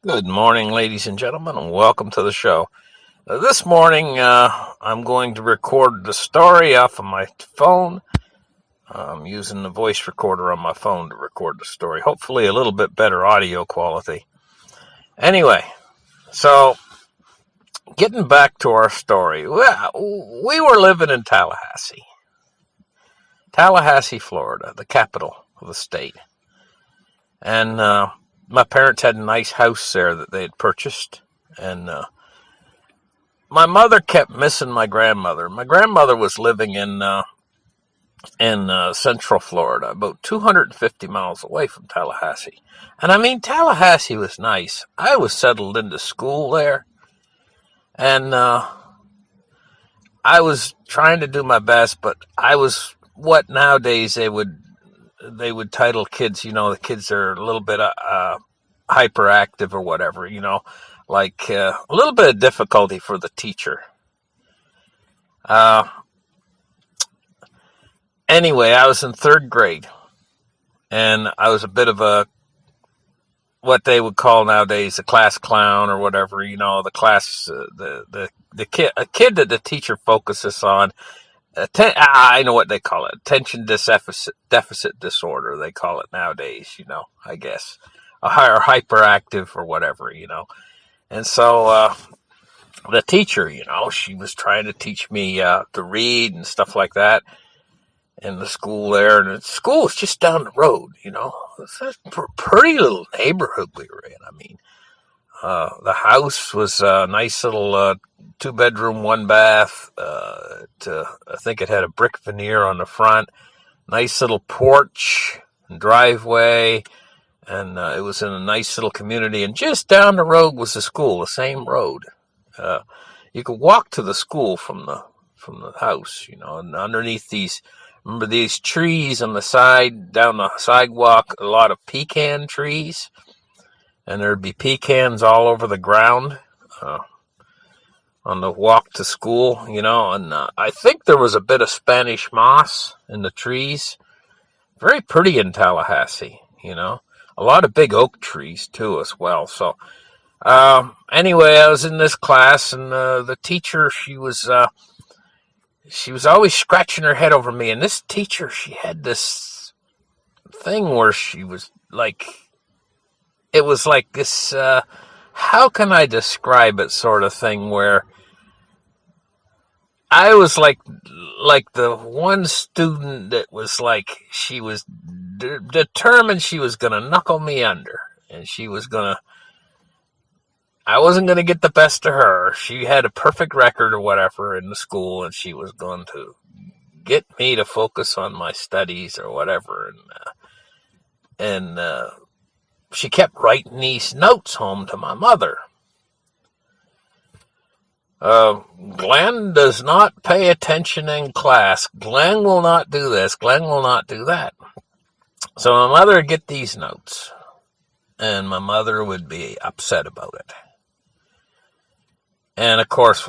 Good morning, ladies and gentlemen, and welcome to the show. This morning, I'm going to record the story off of my phone. I'm using the voice recorder on my phone to record the story. Hopefully, a little bit better audio quality. Anyway, so getting back to our story, we were living in Tallahassee, Florida, the capital of the state. And my parents had a nice house there that they had purchased. And my mother kept missing my grandmother. My grandmother was living in Central Florida, about 250 miles away from Tallahassee. And I mean, Tallahassee was nice. I was settled into school there, and I was trying to do my best, but I was what nowadays they would title kids. The kids are a little bit hyperactive or whatever. Like a little bit of difficulty for the teacher. Anyway, I was in third grade, and I was a bit of what they would call nowadays a class clown or whatever. The class, the kid that the teacher focuses on. I know what they call it. Attention deficit disorder. They call it nowadays. I guess or hyperactive or whatever. And so the teacher, she was trying to teach me to read and stuff like that in the school there. And the school was just down the road, It's a pretty little neighborhood we were in. I mean, the house was a nice little 2-bedroom, 1-bath. I think it had a brick veneer on the front. Nice little porch and driveway. And it was in a nice little community. And just down the road was the school, the same road. You could walk to the school from the house, and underneath remember these trees on the side, down the sidewalk, a lot of pecan trees, and there'd be pecans all over the ground on the walk to school, and I think there was a bit of Spanish moss in the trees. Very pretty in Tallahassee, a lot of big oak trees too as well. So anyway, I was in this class, and the teacher, she was always scratching her head over me. And this teacher, she had this thing where she was like, it was like this, how can I describe it sort of thing, where I was like the one student that was like, she was determined she was going to knuckle me under, and I wasn't going to get the best of her. She had a perfect record or whatever in the school, and she was going to get me to focus on my studies or whatever. And she kept writing these notes home to my mother. Glenn does not pay attention in class. Glenn will not do this. Glenn will not do that. So my mother would get these notes, and my mother would be upset about it. And of course,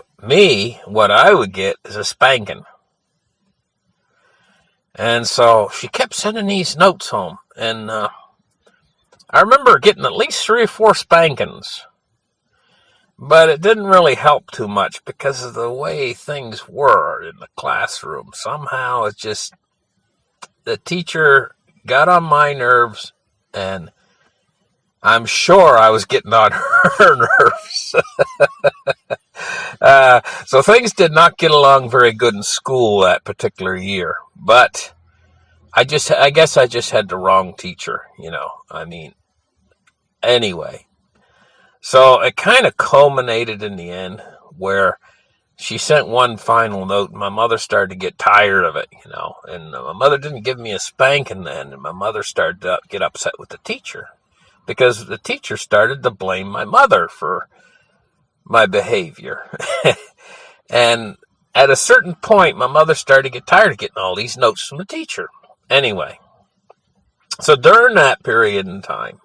what I would get is a spanking. And so she kept sending these notes home. And I remember getting at least 3 or 4 spankings. But it didn't really help too much because of the way things were in the classroom. Somehow the teacher got on my nerves, and I'm sure I was getting on her nerves. So things did not get along very good in school that particular year. But I guess I just had the wrong teacher, Anyway, so it kind of culminated in the end where she sent one final note, and my mother started to get tired of it, And my mother didn't give me a spanking then, and my mother started to get upset with the teacher, because the teacher started to blame my mother for my behavior. And at a certain point, my mother started to get tired of getting all these notes from the teacher. Anyway, so during that period in time,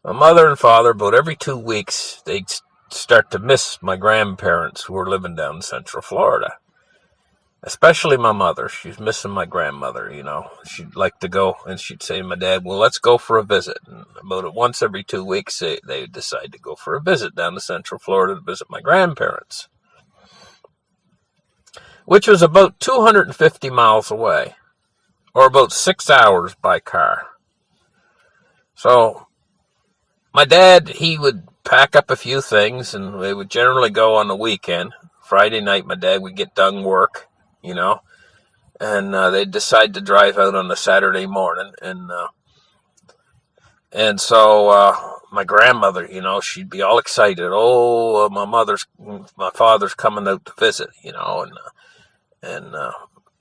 my mother and father, about every 2 weeks, they'd start to miss my grandparents who were living down in Central Florida. especially my mother. She's missing my grandmother, you know. She'd like to go, and she'd say to my dad, well, let's go for a visit. And about once every 2 weeks, they decide to go for a visit down to Central Florida to visit my grandparents, which was about 250 miles away, or about 6 hours by car. So my dad, he would pack up a few things, and they would generally go on the weekend. Friday night, my dad would get done work, you know, and they'd decide to drive out on the Saturday morning. And so my grandmother, you know, she'd be all excited. Oh, my father's coming out to visit, you know, and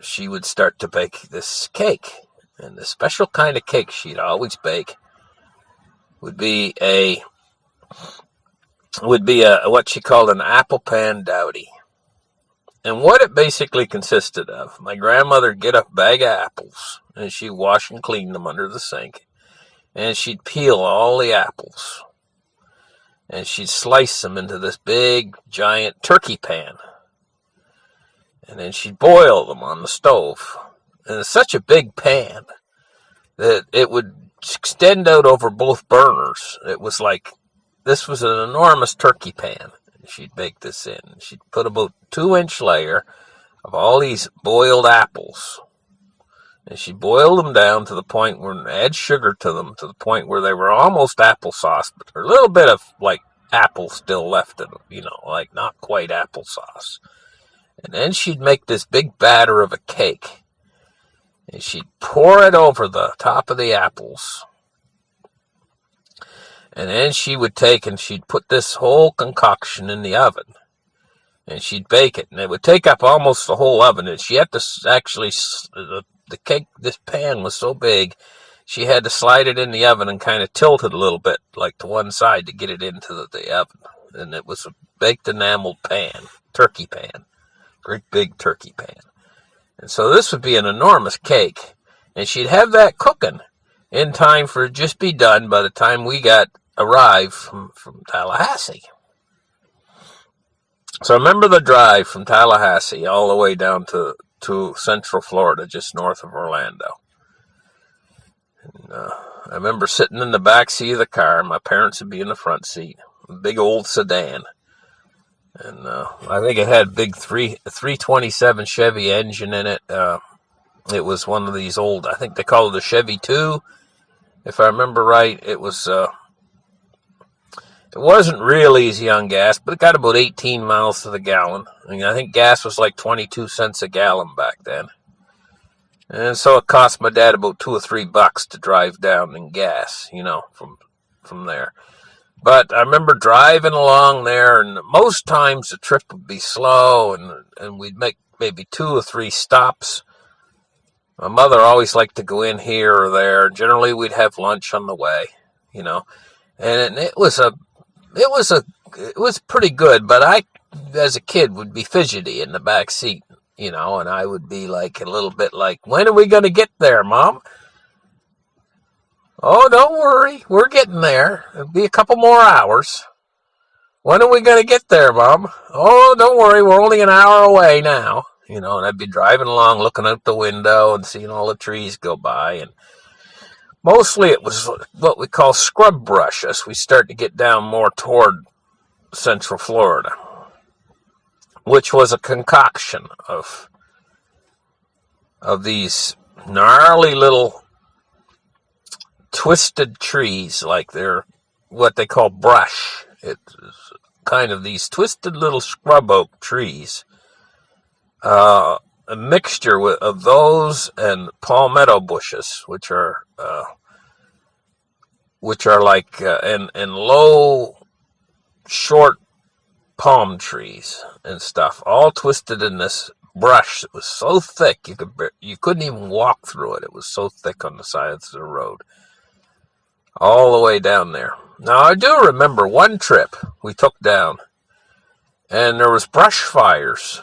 she would start to bake this cake. And the special kind of cake she'd always bake would be a what she called an apple pan dowdy. And what it basically consisted of, my grandmother would get a bag of apples, and she'd wash and clean them under the sink. And she'd peel all the apples, and she'd slice them into this big, giant turkey pan. And then she'd boil them on the stove. And it's such a big pan that it would extend out over both burners. It was like, this was an enormous turkey pan. She'd bake this in. She'd put about 2-inch layer of all these boiled apples. And she boiled them down to the point where, add sugar to them, to the point where they were almost applesauce, but a little bit of, like, apple still left in them, you know, like not quite applesauce. And then she'd make this big batter of a cake. And she'd pour it over the top of the apples. And then she would take and she'd put this whole concoction in the oven. And she'd bake it. And it would take up almost the whole oven. And she had to actually, the cake, this pan was so big, she had to slide it in the oven and kind of tilt it a little bit, like to one side, to get it into the oven. And it was a baked enameled pan, turkey pan, great big turkey pan. And so this would be an enormous cake. And she'd have that cooking in time for it just be done by the time we arrived from Tallahassee. So I remember the drive from Tallahassee all the way down to Central Florida, just north of Orlando. And, I remember sitting in the back seat of the car. My parents would be in the front seat. A big old sedan. And I think it had a big 327 Chevy engine in it. It was one of these old, I think they call it a Chevy 2. If I remember right, it wasn't real easy on gas, but it got about 18 miles to the gallon. I mean, I think gas was like 22 cents a gallon back then. And so it cost my dad about $2 or $3 to drive down in gas, you know, from there. But I remember driving along there, and most times the trip would be slow, and we'd make maybe 2 or 3 stops. My mother always liked to go in here or there. Generally, we'd have lunch on the way, you know. And it was pretty good, but I, as a kid, would be fidgety in the back seat, you know, and I would be like a little bit like, when are we going to get there, Mom? Oh, don't worry, we're getting there. It'll be a couple more hours. When are we going to get there, Mom? Oh, don't worry, we're only an hour away now. You know, and I'd be driving along, looking out the window and seeing all the trees go by. And mostly it was what we call scrub brush as we start to get down more toward Central Florida, which was a concoction of these gnarly little twisted trees, like they're what they call brush. It's kind of these twisted little scrub oak trees. A mixture of those and palmetto bushes, which are like and low, short palm trees and stuff, all twisted in this brush that was so thick you couldn't even walk through it. It was so thick on the sides of the road, all the way down there. Now I do remember one trip we took down, and there was brush fires.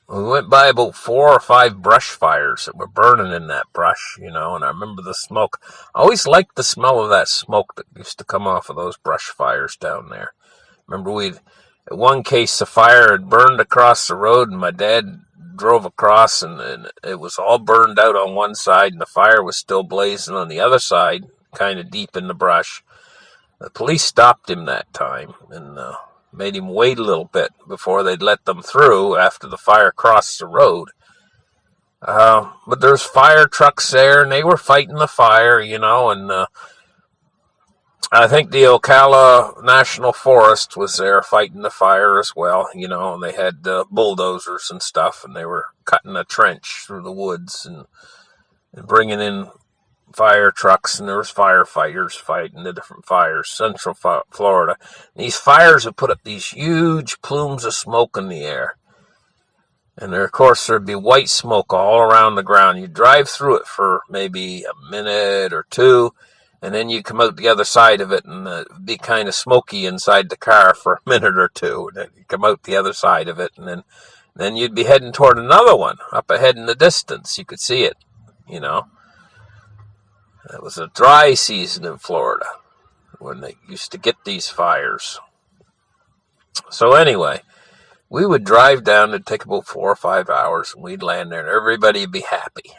We went by about 4 or 5 brush fires that were burning in that brush, you know, and I remember the smoke. I always liked the smell of that smoke that used to come off of those brush fires down there. Remember in one case, the fire had burned across the road, and my dad drove across, and it was all burned out on one side, and the fire was still blazing on the other side, kind of deep in the brush. The police stopped him that time and made him wait a little bit before they'd let them through after the fire crossed the road. But there's fire trucks there, and they were fighting the fire, and I think the Ocala National Forest was there fighting the fire as well, and they had bulldozers and stuff, and they were cutting a trench through the woods and bringing in fire trucks, and there was firefighters fighting the different fires, Central Florida. And these fires would put up these huge plumes of smoke in the air. And there, of course, there'd be white smoke all around the ground. You'd drive through it for maybe a minute or two, and then you'd come out the other side of it, and it'd be kind of smoky inside the car for a minute or two. And then you'd come out the other side of it, and then you'd be heading toward another one up ahead in the distance. You could see it, It was a dry season in Florida when they used to get these fires. So anyway, we would drive down. It'd take about 4 or 5 hours, and we'd land there, and everybody would be happy.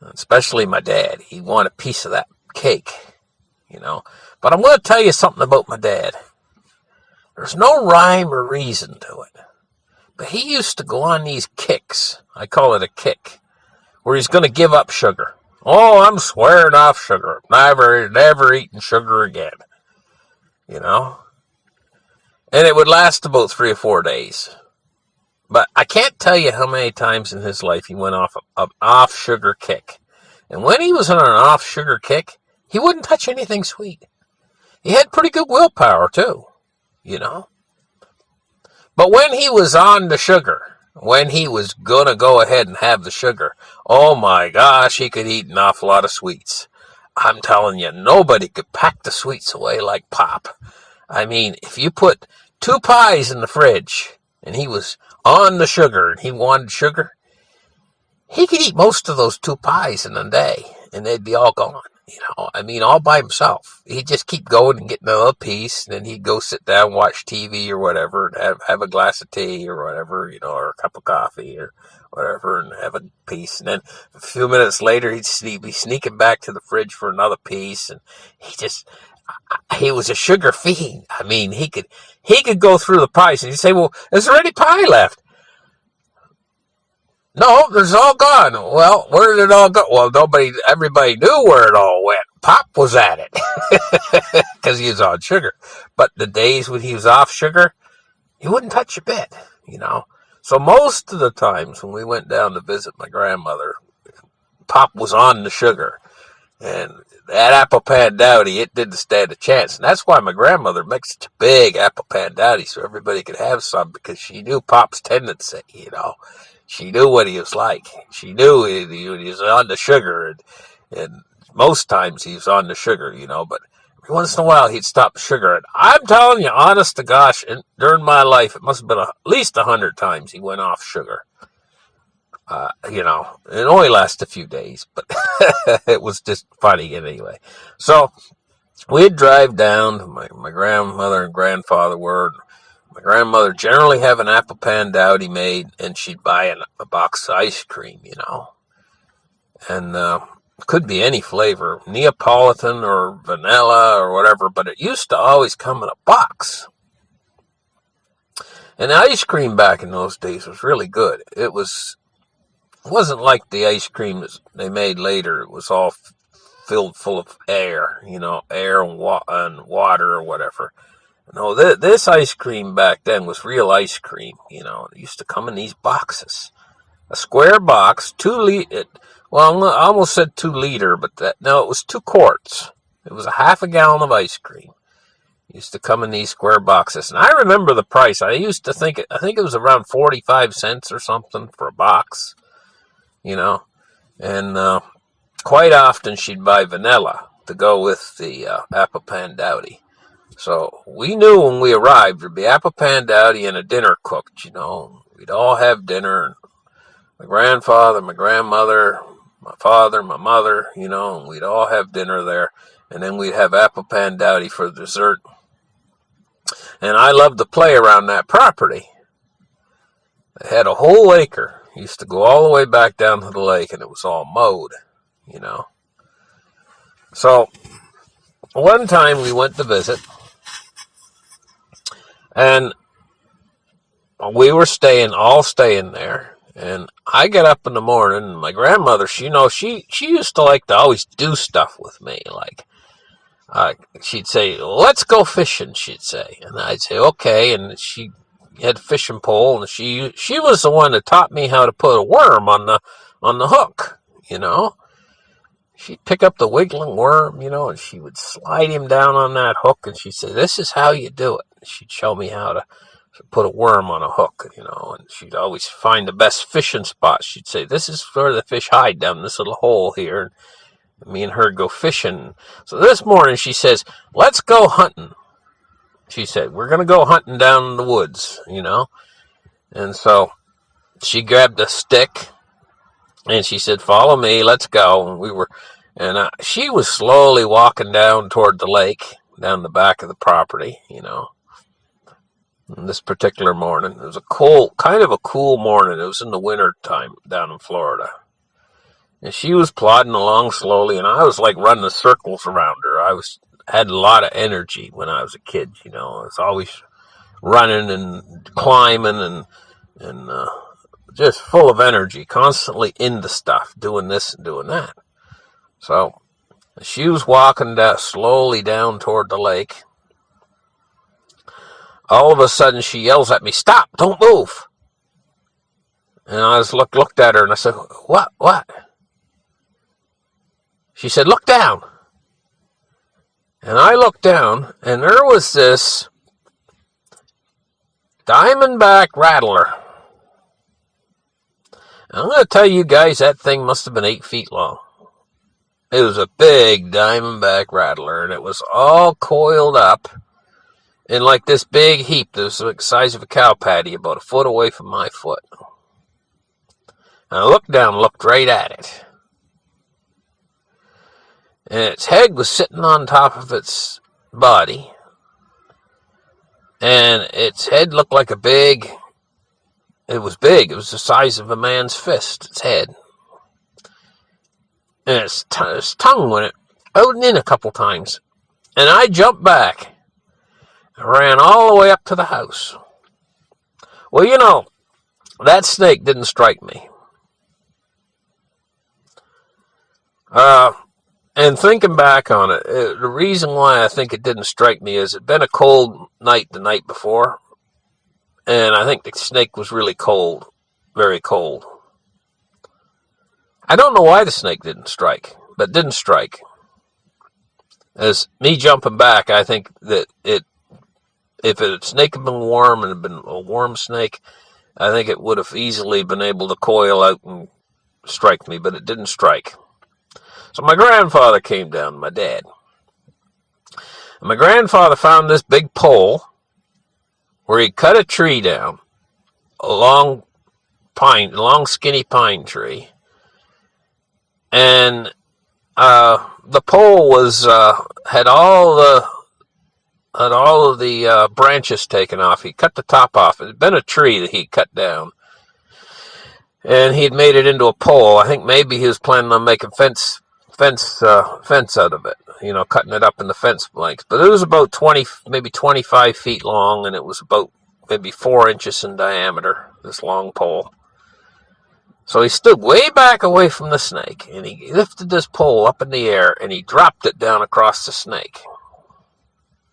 Especially my dad. He'd want a piece of that cake, But I'm going to tell you something about my dad. There's no rhyme or reason to it. But he used to go on these kicks. I call it a kick, where he's going to give up sugar. Oh, I'm swearing off sugar. Never eating sugar again. And it would last about 3 or 4 days. But I can't tell you how many times in his life he went off an off-sugar kick. And when he was on an off-sugar kick, he wouldn't touch anything sweet. He had pretty good willpower, too, But when he was on the sugar, when he was going to go ahead and have the sugar, oh my gosh, he could eat an awful lot of sweets. I'm telling you, nobody could pack the sweets away like Pop. I mean, if you put 2 pies in the fridge, and he was on the sugar, and he wanted sugar, he could eat most of those 2 pies in a day, and they'd be all gone, all by himself. He'd just keep going and getting another piece, and then he'd go sit down, watch TV or whatever, and have a glass of tea or whatever, or a cup of coffee or whatever, and have a piece. And then a few minutes later, he'd be sneaking back to the fridge for another piece, and he was a sugar fiend. I mean, he could go through the pies, and he'd say, well, is there any pie left? No, there's all gone. Well, where did it all go? Well, everybody knew where it all went. Pop was at it because he was on sugar. But the days when he was off sugar, he wouldn't touch a bit, So most of the times when we went down to visit my grandmother, Pop was on the sugar. And that apple pan dowdy, it didn't stand a chance. And that's why my grandmother makes such a big apple pan dowdy so everybody could have some, because she knew Pop's tendency, She knew what he was like. She knew he was on the sugar, and most times he was on the sugar, but every once in a while he'd stop sugar. And I'm telling you, honest to gosh, during my life, it must have been at least 100 times he went off sugar. It only lasted a few days, but it was just funny anyway. So we'd drive down. My grandmother and grandfather were. My grandmother generally have an apple pan dowdy made, and she'd buy a box of ice cream, And it could be any flavor, Neapolitan or vanilla or whatever, but it used to always come in a box. And the ice cream back in those days was really good. It wasn't like the ice cream that they made later. It was all filled full of air, air and water or whatever. No, this ice cream back then was real ice cream, It used to come in these boxes. A square box, 2 liter. Well, I almost said 2 liter, but it was 2 quarts. It was a half a gallon of ice cream. It used to come in these square boxes. And I remember the price. I think it was around 45 cents or something for a box, And quite often she'd buy vanilla to go with the apple pan dowdy. So we knew when we arrived there'd be apple pan dowdy and a dinner cooked, We'd all have dinner. My grandfather, my grandmother, my father, my mother, and we'd all have dinner there. And then we'd have apple pan dowdy for dessert. And I loved to play around that property. They had a whole acre. Used to go all the way back down to the lake, and it was all mowed, you know. So one time we went to visit, and we were all staying there. And I get up in the morning, and my grandmother, she used to like to always do stuff with me. Like, she'd say, "Let's go fishing," she'd say. And I'd say, "Okay." And she had a fishing pole, and she was the one that taught me how to put a worm on the hook, you know. She'd pick up the wiggling worm, and she would slide him down on that hook, and she'd say, "This is how you do it." And she'd show me how to put a worm on a hook, and she'd always find the best fishing spot. She'd say, "This is where the fish hide down this little hole here." And me and her go fishing. So this morning she says, "Let's go hunting." She said, "We're going to go hunting down in the woods, And so she grabbed a stick and she said, "Follow me, let's go." And she was slowly walking down toward the lake, down the back of the property, this particular morning. It was kind of a cool morning. It was in the winter time down in Florida. And she was plodding along slowly, and I was like running circles around her. Had a lot of energy when I was a kid, I was always running and climbing and just full of energy, constantly into stuff, doing this and doing that. So she was walking slowly down toward the lake. All of a sudden, she yells at me, "Stop! Don't move!" And I just looked at her and I said, What? She said, "Look down." And I looked down, and there was this diamondback rattler. And I'm going to tell you guys, that thing must have been 8 feet long. It was a big diamondback rattler, and it was all coiled up in like this big heap that was the size of a cow patty, about a foot away from my foot. And I looked down and looked right at it. And its head was sitting on top of its body. And its head looked like it was big. It was the size of a man's fist, its head. And its tongue went out and in a couple times. And I jumped back. I ran all the way up to the house. Well, that snake didn't strike me. And thinking back on it, the reason why I think it didn't strike me is it'd been a cold night the night before. And I think the snake was really cold, very cold. I don't know why the snake didn't strike, but it didn't strike. As me jumping back, I think that if a snake had been warm and had been a warm snake, I think it would have easily been able to coil out and strike me, but it didn't strike. So my grandfather came down, my dad. And my grandfather found this big pole where he cut a tree down, a long skinny pine tree. And the pole had all of the branches taken off. He cut the top off. It had been a tree that he cut down, and he had made it into a pole. I think maybe he was planning on making fence out of it, cutting it up in the fence blanks. But it was about 20, maybe 25 feet long, and it was about maybe 4 inches in diameter, this long pole. So he stood way back away from the snake, and he lifted this pole up in the air, and he dropped it down across the snake.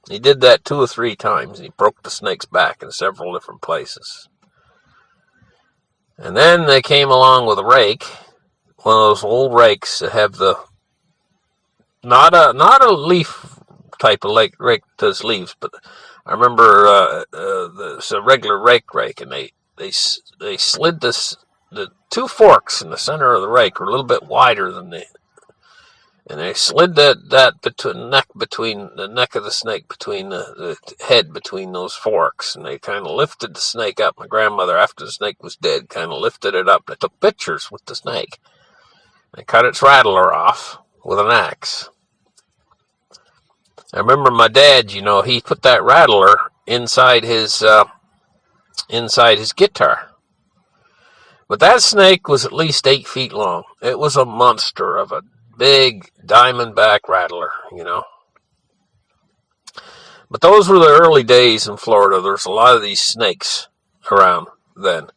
He did that 2 or 3 times, and he broke the snake's back in several different places. And then they came along with a rake, one of those old rakes that have not a leaf type of rake that does leaves, but I remember it's a regular rake, and they slid the 2 forks in the center of the rake were a little bit wider than and they slid that between the neck of the snake, between the head between those forks, and they kind of lifted the snake up. My grandmother, after the snake was dead, kind of lifted it up. They took pictures with the snake. They cut its rattler off with an axe. I remember my dad, he put that rattler inside his guitar. But that snake was at least 8 feet long. It was a monster of a big diamondback rattler, you know. But those were the early days in Florida. There's a lot of these snakes around then.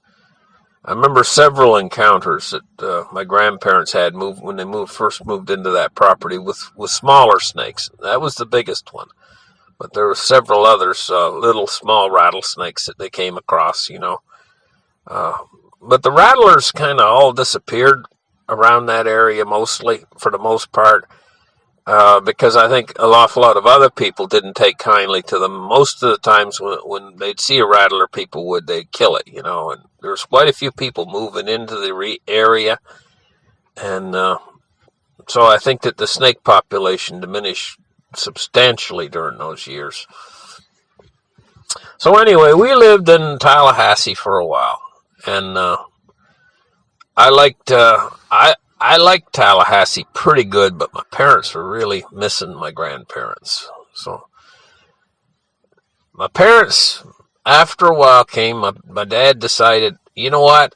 I remember several encounters that my grandparents had when they first moved into that property with smaller snakes. That was the biggest one. But there were several others, little small rattlesnakes that they came across, you know. But the rattlers kind of all disappeared around that area mostly, for the most part, because I think an awful lot of other people didn't take kindly to them. Most of the times when they'd see a rattler, they'd kill it, you know. And there's quite a few people moving into the area, and so I think that the snake population diminished substantially during those years. So anyway, we lived in Tallahassee for a while, and I liked Tallahassee pretty good, but my parents were really missing my grandparents. So my parents, after a while, came. My dad decided, you know what?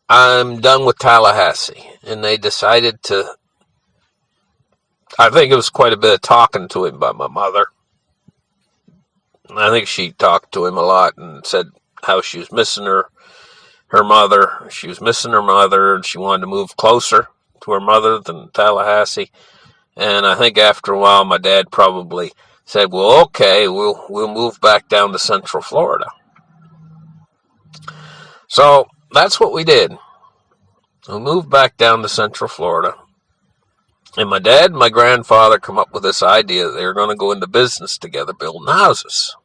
I'm done with Tallahassee. And they decided to, I think it was quite a bit of talking to him by my mother. I think she talked to him a lot and said how she was missing her mother. She was missing her mother, and she wanted to move closer to her mother than Tallahassee. And I think after a while, my dad probably said, well, okay, we'll move back down to Central Florida. So that's what we did. We moved back down to Central Florida. And my dad and my grandfather come up with this idea that they were going to go into business together, building houses.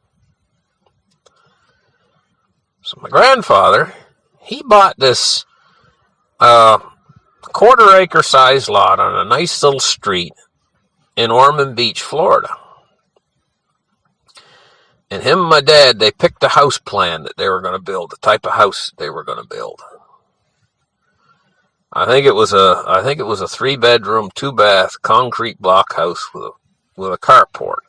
So my grandfather, he bought this quarter-acre size lot on a nice little street in Ormond Beach, Florida. And him and my dad, they picked a house plan that they were going to build, the type of house they were going to build. I think it was a 3-bedroom, 2-bath, concrete block house with a carport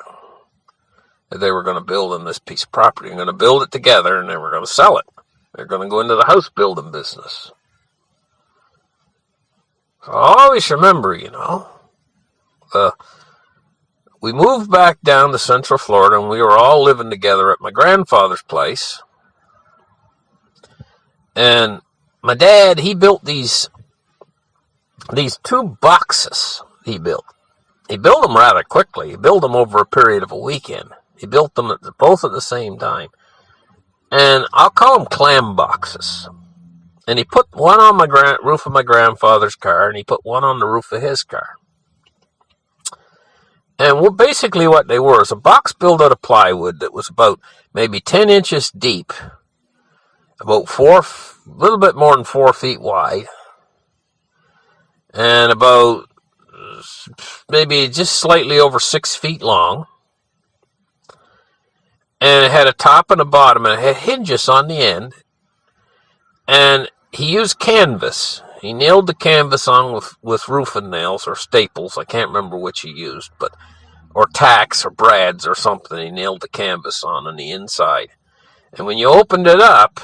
that they were going to build in this piece of property. They're going to build it together, and they were going to sell it. They're going to go into the house building business. So I always remember, you know, we moved back down to Central Florida, and we were all living together at my grandfather's place. And my dad, he built these 2 boxes. He built them rather quickly. He built them over a period of a weekend. He built them both at the same time. And I'll call them clam boxes. And he put one on my roof of my grandfather's car, and he put one on the roof of his car. And basically what they were is a box built out of plywood that was about maybe 10 inches deep, about a little bit more than 4 feet wide, and about maybe just slightly over 6 feet long. And it had a top and a bottom, and it had hinges on the end. And he used canvas. He nailed the canvas on with roofing nails or staples. I can't remember which he used, or tacks or brads or something. He nailed the canvas on the inside. And when you opened it up,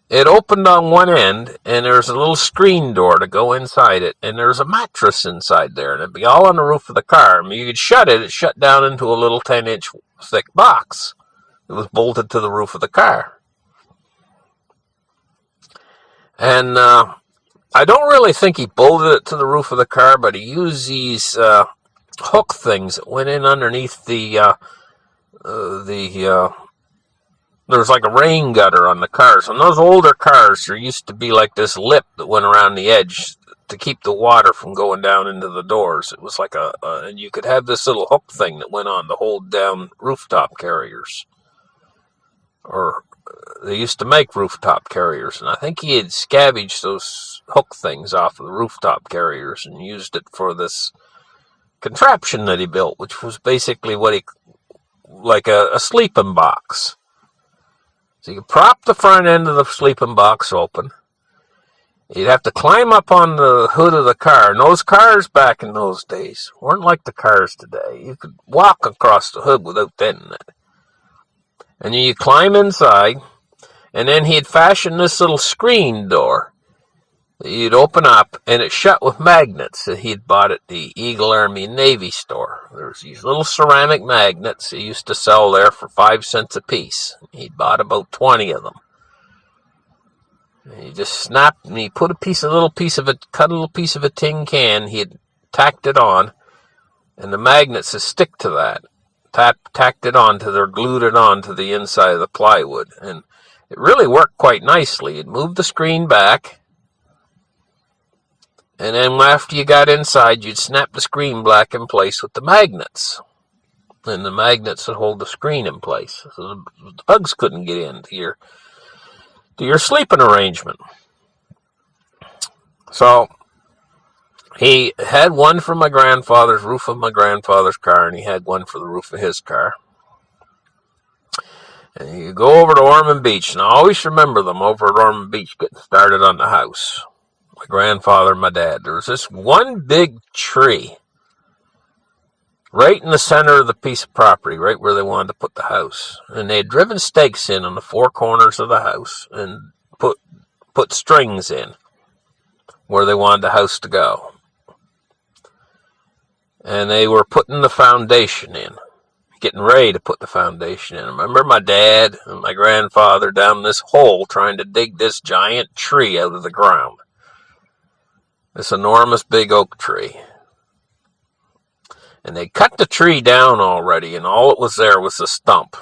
it opened on one end, and there's a little screen door to go inside it, and there's a mattress inside there, and it'd be all on the roof of the car. I mean, you could shut it shut down into a little 10-inch thick box. It was bolted to the roof of the car. And I don't really think he bolted it to the roof of the car, but he used these hook things that went in underneath there's like a rain gutter on the cars. On those older cars, there used to be like this lip that went around the edge to keep the water from going down into the doors. It was like and you could have this little hook thing that went on to hold down rooftop carriers. Or they used to make rooftop carriers, and I think he had scavenged those hook things off of the rooftop carriers and used it for this contraption that he built, which was basically like a sleeping box. So you could prop the front end of the sleeping box open. You'd have to climb up on the hood of the car. And those cars back in those days weren't like the cars today. You could walk across the hood without denting it. And you climb inside, And then he'd fashioned this little screen door that you'd open up, and it shut with magnets that he'd bought at the Eagle Army Navy store. There's these little ceramic magnets he used to sell there for 5 cents a piece. He'd bought about 20 of them. And he just snapped, and he put cut a little piece of a tin can, he had tacked it on, and the magnets would stick to that. Tacked it on they're glued it on to the inside of the plywood. And it really worked quite nicely. You'd move the screen back, and then after you got inside, you'd snap the screen back in place with the magnets. And the magnets would hold the screen in place. So the bugs couldn't get into your sleeping arrangement. So he had one for my grandfather's roof of my grandfather's car, and he had one for the roof of his car. And you go over to Ormond Beach, and I always remember them over at Ormond Beach getting started on the house. My grandfather and my dad. There was this one big tree right in the center of the piece of property, right where they wanted to put the house. And they had driven stakes in on the 4 corners of the house and put strings in where they wanted the house to go. And they were putting the foundation in, getting ready to put the foundation in. I remember my dad and my grandfather down this hole trying to dig this giant tree out of the ground. This enormous big oak tree. And they cut the tree down already, and all it was there was a stump.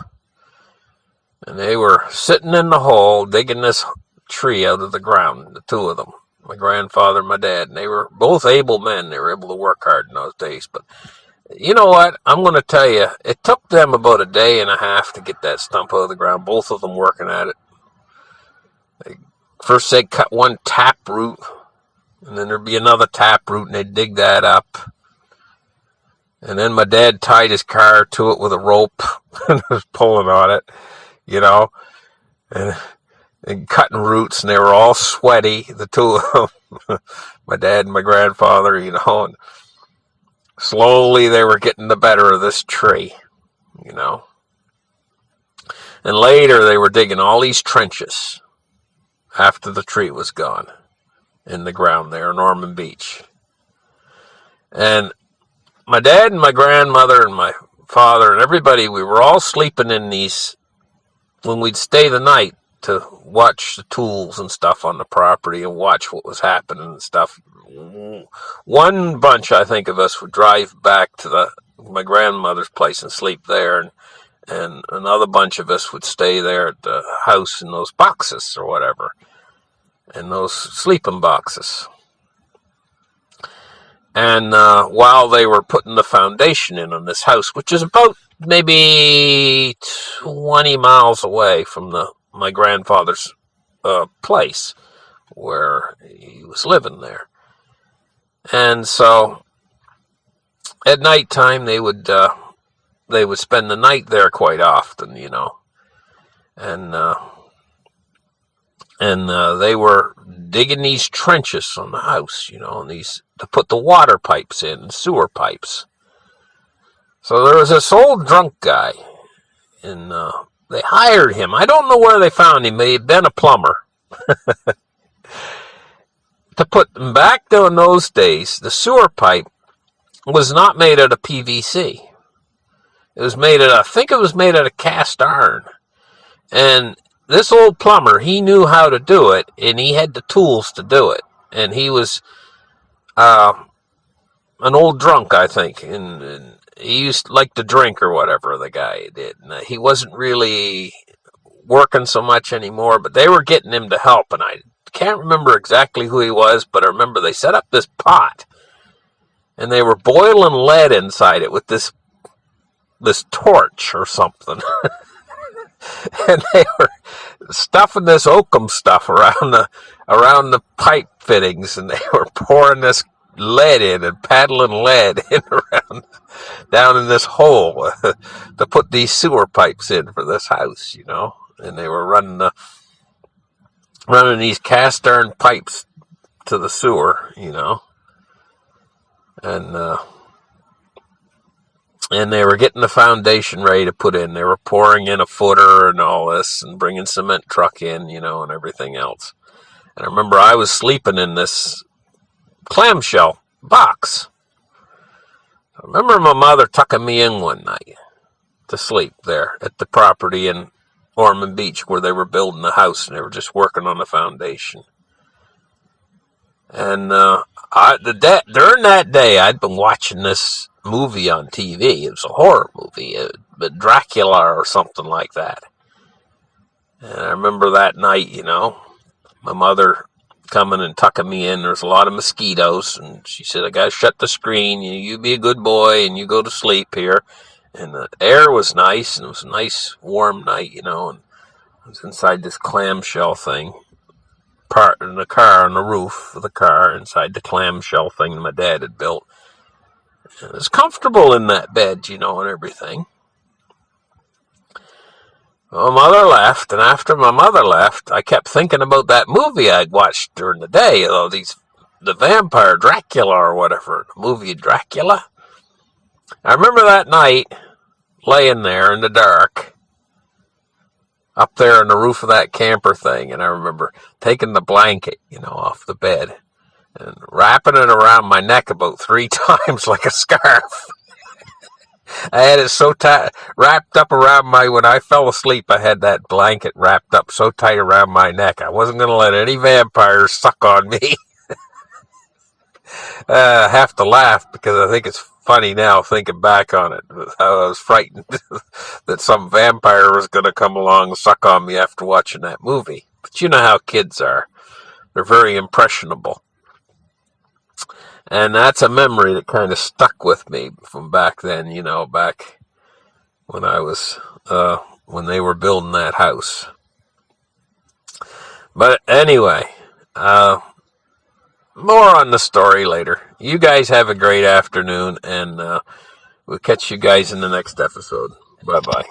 And they were sitting in the hole digging this tree out of the ground, the 2 of them. My grandfather and my dad. And they were both able men. They were able to work hard in those days. But you know what? I'm going to tell you, it took them about a day and a half to get that stump out of the ground, both of them working at it. First they'd cut one tap root, and then there'd be another tap root, and they'd dig that up. And then my dad tied his car to it with a rope and was pulling on it, and cutting roots, and they were all sweaty, the 2 of them, my dad and my grandfather, and slowly they were getting the better of this tree, And later they were digging all these trenches after the tree was gone in the ground there in Ormond Beach. And my dad and my grandmother and my father and everybody, we were all sleeping in these, when we'd stay the night to watch the tools and stuff on the property and watch what was happening and stuff. One bunch, I think, of us would drive back to my grandmother's place and sleep there, and another bunch of us would stay there at the house in those boxes or whatever, in those sleeping boxes. And while they were putting the foundation in on this house, which is about maybe 20 miles away from my grandfather's place where he was living there. And so at nighttime they would spend the night there quite often, and they were digging these trenches on the house, and these to put the water pipes in, sewer pipes. So there was this old drunk guy, and they hired him. I don't know where they found him. He had been a plumber. To put them back there in those days, the sewer pipe was not made out of PVC. It was made I think it was made out of cast iron. And this old plumber, he knew how to do it, and he had the tools to do it. And he was an old drunk, I think, and he used to like to drink or whatever, the guy did. And he wasn't really working so much anymore, but they were getting him to help, and I can't remember exactly who he was, but I remember they set up this pot, and they were boiling lead inside it with this torch or something. And they were stuffing this oakum stuff around the pipe fittings, and they were pouring this lead in and paddling lead in around down in this hole to put these sewer pipes in for this house, And they were running these cast iron pipes to the sewer, And and they were getting the foundation ready to put in. They were pouring in a footer and all this and bringing cement truck in, and everything else. And I remember I was sleeping in this clamshell box. I remember my mother tucking me in one night to sleep there at the property in Ormond Beach where they were building the house and they were just working on the foundation. And during that day, I'd been watching this movie on TV. It was a horror movie, but Dracula or something like that. And I remember that night, my mother coming and tucking me in. There's a lot of mosquitoes, and she said, I got to shut the screen. You be a good boy, and you go to sleep here. And the air was nice, and it was a nice, warm night, and I was inside this clamshell thing, part in the car, on the roof of the car, inside the clamshell thing that my dad had built. And it was comfortable in that bed, and everything. My mother left, and after my mother left, I kept thinking about that movie I'd watched during the day, the vampire Dracula or whatever, the movie Dracula. I remember that night, laying there in the dark, up there on the roof of that camper thing, and I remember taking the blanket, off the bed, and wrapping it around my neck about 3 times like a scarf. I had it so tight, wrapped up around when I fell asleep, I had that blanket wrapped up so tight around my neck. I wasn't going to let any vampires suck on me. I have to laugh because I think it's funny now thinking back on it. How I was frightened that some vampire was going to come along and suck on me after watching that movie. But you know how kids are. They're very impressionable. And that's a memory that kind of stuck with me from back then, back when I was, when they were building that house. But anyway, more on the story later. You guys have a great afternoon, and we'll catch you guys in the next episode. Bye-bye.